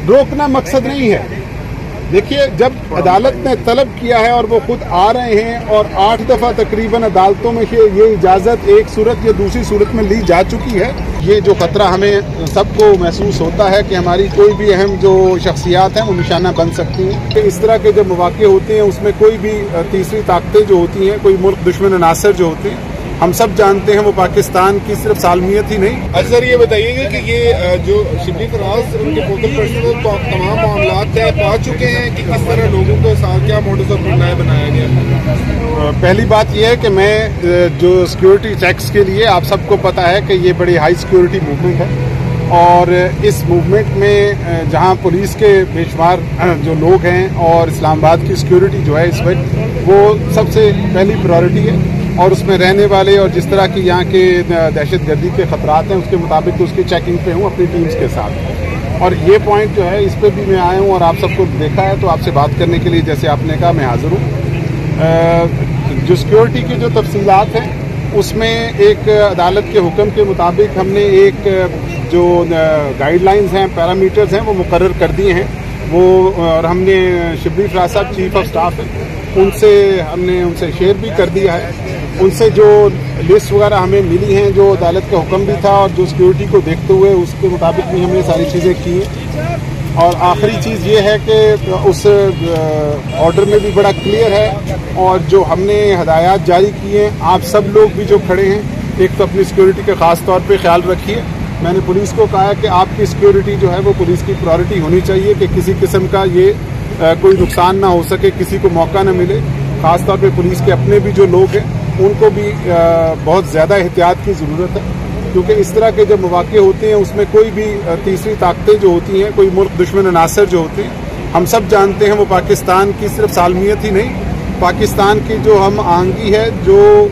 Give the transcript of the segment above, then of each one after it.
रोकना मकसद नहीं है। देखिए, जब अदालत ने तलब किया है और वो खुद आ रहे हैं और 8 दफा तकरीबन अदालतों में से ये इजाजत एक सूरत या दूसरी सूरत में ली जा चुकी है, ये जो खतरा हमें सबको महसूस होता है कि हमारी कोई भी अहम जो शख्सियात हैं वो निशाना बन सकती हैं। कि इस तरह के जब मौके होते हैं उसमें कोई भी तीसरी ताकतें जो होती हैं, कोई मुल्क दुश्मन अनासर जो होते हैं, हम सब जानते हैं वो पाकिस्तान की सिर्फ सालमियत ही नहीं। अच्छा सर, ये बताइएगा कि ये जो शिबली फराज उनके पोतल पर्सन तमाम मामला तय पा चुके हैं कि किस तरह लोगों के साथ क्या मॉडस ऑपरेंडी बनाया गया? पहली बात यह है कि मैं जो सिक्योरिटी चेक्स के लिए, आप सबको पता है कि ये बड़ी हाई सिक्योरिटी मूवमेंट है और इस मूवमेंट में जहां पुलिस के बेशुमार जो लोग हैं और इस्लामाबाद की सिक्योरिटी जो है इस वक्त वो सबसे पहली प्रायोरिटी है और उसमें रहने वाले और जिस तरह की यहाँ के दहशतगर्दी के खतरात हैं उसके मुताबिक तो उसकी चेकिंग पे हूँ अपनी टीम्स के साथ। और ये पॉइंट जो है इस पर भी मैं आया हूँ और आप सबको देखा है तो आपसे बात करने के लिए जैसे आपने कहा मैं हाजिर हूँ। जो सिक्योरिटी की जो तफसीलात हैं उसमें एक अदालत के हुक्म के मुताबिक हमने एक जो गाइडलाइंस हैं, पैरामीटर्स हैं वो मुकर्रर कर दिए हैं वो, और हमने शिबली फराज साहब चीफ ऑफ स्टाफ है उनसे शेयर भी कर दिया है। उनसे जो लिस्ट वगैरह हमें मिली हैं, जो अदालत का हुक्म भी था और जो सिक्योरिटी को देखते हुए उसके मुताबिक भी हमने सारी चीज़ें की हैं। और आखिरी चीज़ ये है कि उस ऑर्डर में भी बड़ा क्लियर है और जो हमने हदायत जारी की हैं, आप सब लोग भी जो खड़े हैं, एक तो अपनी सिक्योरिटी का ख़ास तौर पे ख्याल रखिए। मैंने पुलिस को कहा है कि आपकी सिक्योरिटी जो है वो पुलिस की प्रायोरिटी होनी चाहिए कि किसी किस्म का ये कोई नुकसान ना हो सके, किसी को मौका ना मिले। ख़ास तौर पे पुलिस के अपने भी जो लोग हैं उनको भी बहुत ज़्यादा एहतियात की ज़रूरत है, क्योंकि इस तरह के जब मौके होते हैं उसमें कोई भी तीसरी ताकतें जो होती हैं, कोई मुल्क दुश्मन अनासर जो होते हैं, हम सब जानते हैं वो पाकिस्तान की सिर्फ सालमियत ही नहीं, पाकिस्तान की जो हम आहंगी है, जो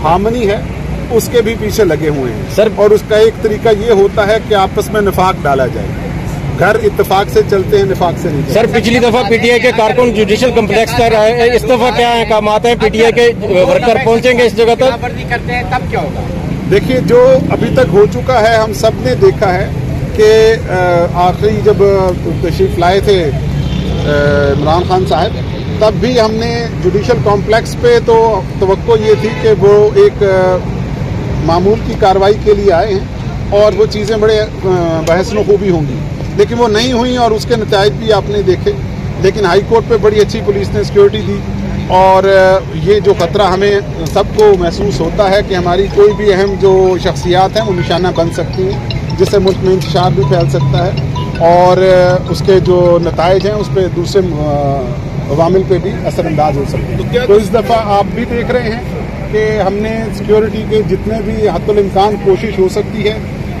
हार्मनी है, उसके भी पीछे लगे हुए हैं सर। और उसका एक तरीका ये होता है कि आपस में निफाक डाला जाए। घर इत्तेफाक से चलते हैं, निफाक से नहीं। सर, पिछली दफा पीटीआई के कारकुन जुडिशल कम्प्लेक्स पर आए, इस दफा क्या अहकाम हैं? पीटीआई के वर्कर पहुंचेंगे इस जगह तक? करते हैं तब क्या होगा? देखिए, जो अभी तक हो चुका है हम सब ने देखा है कि आखिरी जब तशरीफ लाए थे इमरान खान साहब, तब भी हमने जुडिशल कॉम्प्लेक्स पे तो तवक्को ये थी कि वो एक मामूल की कार्रवाई के लिए आए हैं और वो चीज़ें बड़े बहस नखूबी होंगी, लेकिन वो नहीं हुई और उसके नताइज भी आपने देखे। लेकिन हाई कोर्ट पे बड़ी अच्छी पुलिस ने सिक्योरिटी दी और ये जो खतरा हमें सबको महसूस होता है कि हमारी कोई भी अहम जो शख्सियात हैं वो निशाना बन सकती हैं, जिससे मुल्क में इंतशार भी फैल सकता है और उसके जो नताइज हैं उस पर दूसरे अवामिल पे भी असरअंदाज हो सकते हैं। तो इस दफ़ा आप भी देख रहे हैं कि हमने सिक्योरिटी के जितने भी हद्दुल इम्कान कोशिश हो सकती है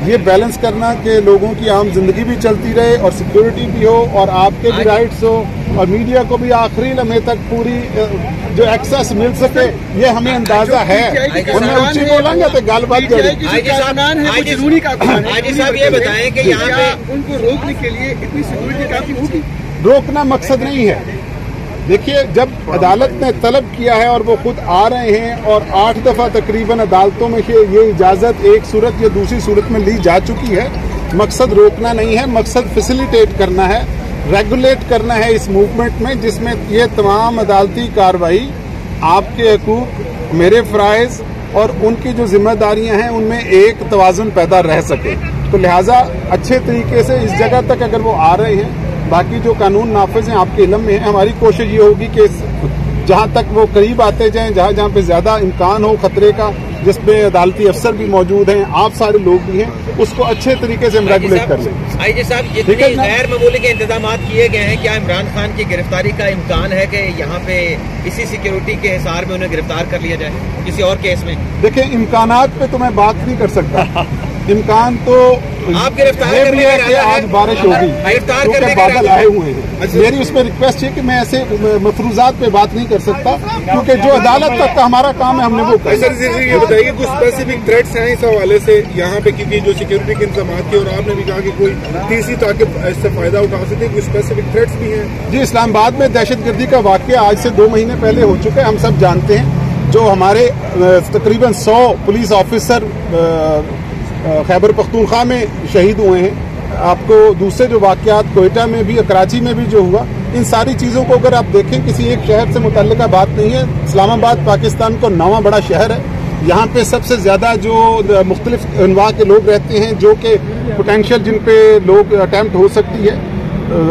ये बैलेंस करना कि लोगों की आम जिंदगी भी चलती रहे और सिक्योरिटी भी हो और आपके भी राइट्स हो और मीडिया को भी आखिरी लम्हे तक पूरी जो एक्सेस मिल सके, ये हमें अंदाजा है। उन्हें ऊंची बोलेंगे तो गालबात करेंगे। आजी साहब, ये बताएं कि यहाँ पे उनको रोकने के लिए इतनी सिक्योरिटी काफी होगी? रोकना मकसद नहीं है। देखिए, जब अदालत ने तलब किया है और वो खुद आ रहे हैं और 8 दफा तकरीबन अदालतों में से ये इजाजत एक सूरत या दूसरी सूरत में ली जा चुकी है, मकसद रोकना नहीं है, मकसद फैसिलिटेट करना है, रेगुलेट करना है इस मूवमेंट में, जिसमें ये तमाम अदालती कार्रवाई, आपके हकूक, मेरे फ़राइज़ और उनकी जो जिम्मेदारियां हैं उनमें एक तवाज़ुन पैदा रह सके। तो लिहाजा अच्छे तरीके से इस जगह तक अगर वो आ रहे हैं, बाकी जो कानून नाफिज हैं आपके इल्म में है, हमारी कोशिश ये होगी कि जहाँ तक वो करीब आते जाएं, जहाँ पे ज़्यादा इम्कान हो खतरे का, जिसमें अदालती अफसर भी मौजूद हैं, आप सारे लोग भी हैं, उसको अच्छे तरीके से हम रेगुलेट कर लें। आईजी साहब, जितने गैर मामूली के इंतजाम किए गए हैं, क्या इमरान खान की गिरफ्तारी का इम्कान है कि यहाँ पे इसी सिक्योरिटी के हिसार में उन्हें गिरफ्तार कर लिया जाए किसी और केस में? देखिए, इम्कानात पे तो मैं बात नहीं कर सकता। इम्कान तो आप गिरफ्तार ये भी है कि आज बारिश होगी, क्योंकि बादल आए हुए हैं। मेरी उसमें रिक्वेस्ट है कि मैं ऐसे मफरूजात पे बात नहीं कर सकता, क्योंकि जो अदालत तक का हमारा काम है हमने वो कर। सर, ये बताइए कुछ स्पेसिफिक थ्रेट्स हैं इस हवाले से यहाँ पे, क्योंकि जो सिक्योरिटी के इंतजाम किए और आपने भी कहा कि कोई तीसरी ताकत इससे फायदा उठा सकती है, कुछ स्पेसिफिक थ्रेट्स भी हैं? जी, इस्लामाबाद में दहशतगर्दी का वाकया आज से 2 महीने पहले हो चुका है, हम सब जानते हैं। जो हमारे तकरीबन 100 पुलिस ऑफिसर खैबर पख्तूनख्वा में शहीद हुए हैं आपको दूसरे जो वाकयात कोयटा में भी, कराची में भी जो हुआ, इन सारी चीज़ों को अगर आप देखें, किसी एक शहर से मुतल्लिका बात नहीं है। इस्लामाबाद पाकिस्तान का 9वां बड़ा शहर है। यहाँ पे सबसे ज़्यादा जो मुख्तलिफ अनवा के लोग रहते हैं, जो कि पोटेंशियल जिन पे लोग अटैम्प्ट हो सकती है,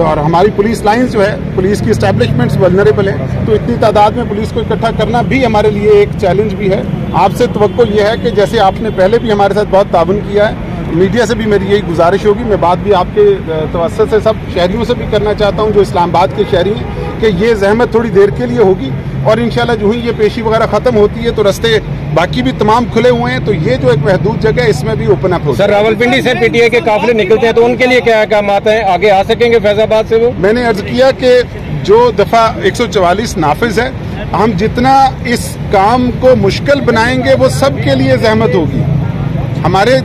और हमारी पुलिस लाइंस जो है, पुलिस की इस्टेब्लिशमेंट्स वल्नरेबल है, तो इतनी तादाद में पुलिस को इकट्ठा करना भी हमारे लिए एक चैलेंज भी है। आपसे तवक्को ये है कि जैसे आपने पहले भी हमारे साथ बहुत ताउन किया है, मीडिया से भी मेरी यही गुजारिश होगी, मैं बात भी आपके तवज्जुह से सब शहरियों से भी करना चाहता हूँ जो इस्लामाबाद के शहरी हैं, कि ये जहमत थोड़ी देर के लिए होगी और इंशाल्लाह जो ही ये पेशी वगैरह खत्म होती है तो रास्ते बाकी भी तमाम खुले हुए हैं, तो ये जो एक महदूद जगह है इसमें भी ओपन अप हो। सर, रावलपिंडी से पीटीआई के काफिले निकलते हैं तो उनके लिए क्या काम आता है, आगे आ सकेंगे फैजाबाद से? वो मैंने अर्ज किया कि जो दफा 144 नाफिज है, हम जितना इस काम को मुश्किल बनाएंगे वो सबके लिए जहमत होगी। हमारे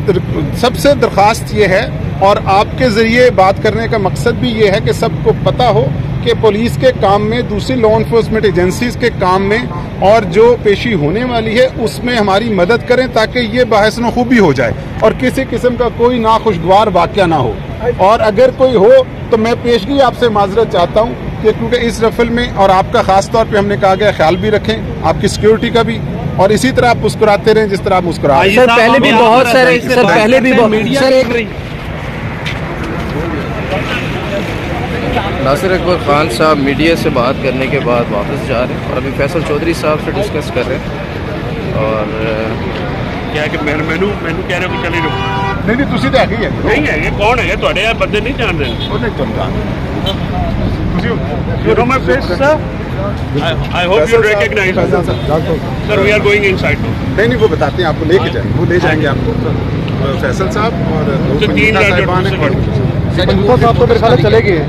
सबसे दरख्वास्त ये है और आपके जरिए बात करने का मकसद भी ये है कि सबको पता हो कि पुलिस के काम में, दूसरी लॉ इन्फोर्समेंट एजेंसीज के काम में और जो पेशी होने वाली है उसमें हमारी मदद करें, ताकि ये बहसन खूबी हो जाए और किसी किस्म का कोई नाखुशगवार वाक़या ना हो। और अगर कोई हो तो मैं पेशगी आपसे माजरत चाहता हूँ कि क्योंकि इस रफल में और आपका खास तौर पे हमने कहा गया ख्याल भी रखें, आपकी सिक्योरिटी का भी, और इसी तरह आप मुस्कुराते रहें जिस तरह आप मुस्कुरा रहे हैं। सर, पहले भी बहुत सारे नासिर अकबर खान साहब मीडिया से बात करने के बाद वापस जा रहे हैं और अभी फैसल चौधरी साहब से डिस्कस कर रहे हैं। और क्या है कि मैनू कह रहे हो कि चले जाओ। नहीं तुसी तो है नहीं है, ये कौन है? ਤੁਹਾਡੇ ਆ ਬੰਦੇ नहीं जान रहे। You know my face, sir? I hope you recognize. Sir, we are going inside. नहीं वो बताते हैं आपको, लेके जाएंगे, वो ले जाएंगे आपको फैसल साहब और तीन साहिबान साहब तो मेरे ख्याल चले गए।